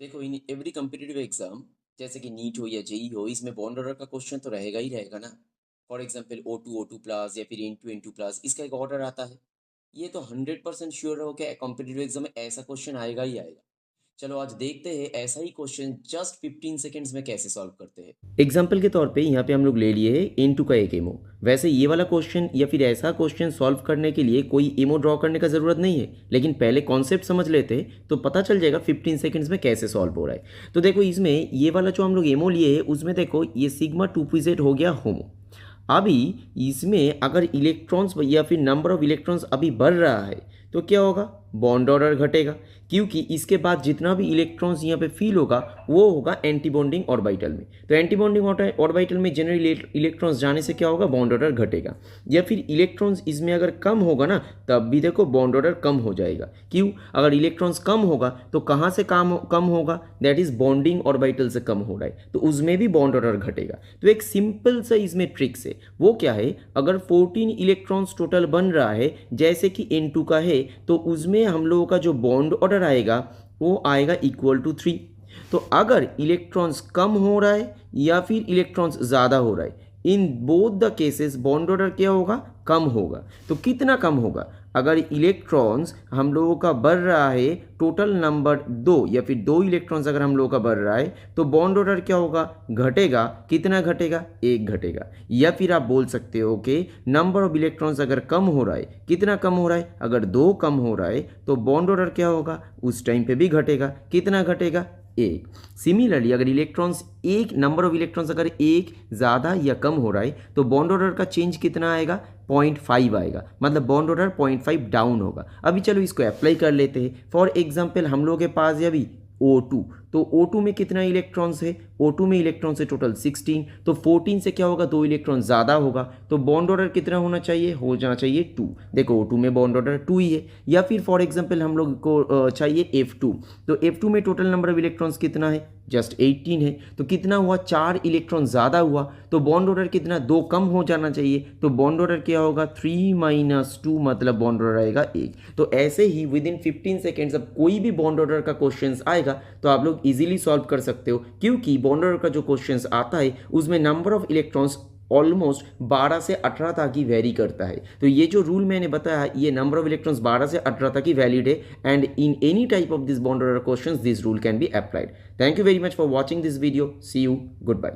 देखो in every competitive exam जैसे कि नीट हो या जेई हो इसमें बॉन्ड ऑर्डर का क्वेश्चन तो रहेगा ही रहेगा ना। फॉर एग्जांपल O2 प्लस या फिर N2 प्लस इसका एक ऑर्डर आता है। ये तो 100% श्योर हो कि कॉम्पिटिटिव एग्जाम में ऐसा क्वेश्चन आएगा ही आएगा। चलो आज देखते हैं ऐसा ही क्वेश्चन जस्ट 15 सेकंड्स में कैसे सॉल्व करते हैं। एग्जाम्पल के तौर पे यहाँ पे हम लोग ले लिए हैं इन टू का एक एमओ। वैसे ये वाला क्वेश्चन या फिर ऐसा क्वेश्चन सॉल्व करने के लिए कोई एमओ ड्रॉ करने का ज़रूरत नहीं है, लेकिन पहले कॉन्सेप्ट समझ लेते तो पता चल जाएगा 15 सेकंड्स में कैसे सॉल्व हो रहा है। तो देखो इसमें ये वाला जो हम लोग एमओ लिए है उसमें देखो ये सिग्मा 2 हो गया होमो। अभी इसमें अगर इलेक्ट्रॉन्स या फिर नंबर ऑफ इलेक्ट्रॉन्स अभी बढ़ रहा है तो क्या होगा, बॉन्ड ऑर्डर घटेगा, क्योंकि इसके बाद जितना भी इलेक्ट्रॉन्स यहाँ पे फील होगा वो होगा एंटी बॉन्डिंग ऑर्बिटल में। तो एंटी बॉन्डिंग ऑर्बिटल में जनरली इलेक्ट्रॉन्स जाने से क्या होगा, बॉन्ड ऑर्डर घटेगा। या फिर इलेक्ट्रॉन्स इसमें अगर कम होगा ना तब भी देखो बॉन्ड ऑर्डर कम हो जाएगा। क्यों, अगर इलेक्ट्रॉन्स कम होगा तो कहाँ से कम होगा, दैट इज बॉन्डिंग ऑर्बिटल से कम हो रहा है तो उसमें भी बॉन्ड ऑर्डर घटेगा। तो एक सिंपल सा इसमें ट्रिक्स है, वो क्या है, अगर 14 इलेक्ट्रॉन्स टोटल बन रहा है जैसे कि N2 का है तो उसमें हम लोगों का जो बॉन्ड ऑर्डर आएगा वो आएगा इक्वल टू 3। तो अगर इलेक्ट्रॉन्स कम हो रहा है या फिर इलेक्ट्रॉन्स ज़्यादा हो रहा है, in both the cases bond order क्या होगा, कम होगा। तो कितना कम होगा, अगर इलेक्ट्रॉन्स हम लोगों का बढ़ रहा है टोटल नंबर 2 या फिर 2 इलेक्ट्रॉन्स अगर हम लोगों का बढ़ रहा है तो बॉन्ड ऑर्डर क्या होगा, घटेगा। कितना घटेगा, 1 घटेगा। या फिर आप बोल सकते हो कि नंबर ऑफ इलेक्ट्रॉन्स अगर कम हो रहा है, कितना कम हो रहा है, अगर 2 कम हो रहा है तो बॉन्ड ऑर्डर क्या होगा, उस टाइम पे भी घटेगा। कितना घटेगा, 1। सिमिलरली अगर इलेक्ट्रॉन्स एक नंबर ऑफ इलेक्ट्रॉन्स अगर 1 ज़्यादा या कम हो रहा है तो बॉन्ड ऑर्डर का चेंज कितना आएगा, 0.5 आएगा, मतलब बॉन्ड ऑर्डर 0.5 डाउन होगा। अभी चलो इसको अप्लाई कर लेते हैं। फॉर एग्जांपल हम लोग के पास है अभी O2, तो O2 में कितना इलेक्ट्रॉन्स है, O2 में इलेक्ट्रॉन्स है टोटल 16, तो 14 से क्या होगा, 2 इलेक्ट्रॉन ज़्यादा होगा तो बॉन्ड ऑर्डर कितना होना चाहिए, हो जाना चाहिए 2। देखो O2 में बॉन्ड ऑर्डर 2 ही है। या फिर फॉर एग्जांपल हम लोग को चाहिए F2, तो F2 में टोटल नंबर ऑफ इलेक्ट्रॉन्स कितना है, जस्ट 18 है। तो कितना हुआ, 4 इलेक्ट्रॉन ज़्यादा हुआ तो बॉन्ड ऑर्डर कितना, 2 कम हो जाना चाहिए। तो बॉन्ड ऑर्डर क्या होगा, 3 - 2 मतलब बॉन्ड ऑर्डर आएगा 1। तो ऐसे ही विद इन 15 सेकेंड्स अब कोई भी बॉन्ड ऑर्डर का क्वेश्चन आएगा तो आप लोग इजीली सॉल्व कर सकते हो, क्योंकि बॉन्ड ऑर्डर का जो क्वेश्चन आता है उसमें नंबर ऑफ इलेक्ट्रॉन्स ऑलमोस्ट 12 से 18 तक ही वेरी करता है। तो ये जो रूल मैंने बताया ये नंबर ऑफ इलेक्ट्रॉन्स 12 से 18 तक ही वैलिड है, and in any type of this bond order questions this rule can be applied. Thank you very much for watching this video, see you, good bye.